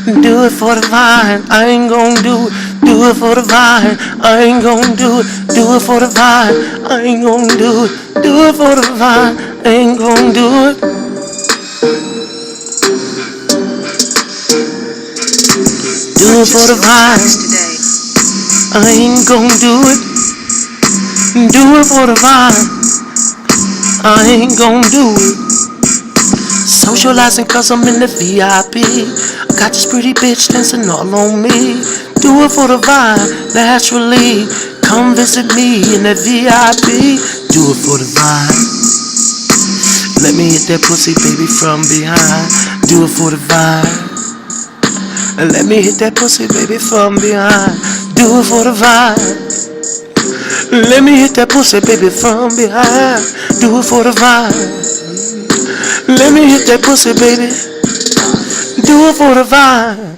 Do it for the vine. I ain't gon' do it. Do it for the vine. I ain't gon' do it. Do it for the vine. I ain't gon' do it. Do it for the vine. I ain't gon' do it. Do it for the vine. I ain't gon' do it. Do it for the vine. I ain't gon' do it. Socializing cause I'm in the VIP. I got this pretty bitch dancing all on me. Do it for the vibe, naturally. Come visit me in the VIP. Do it for the vibe. Let me hit that pussy, baby, from behind. Do it for the vibe. Let me hit that pussy, baby, from behind. Do it for the vibe. Let me hit that pussy, baby, from behind. Do it for the vibe. Let me hit that pussy, baby. Do it for the vibe.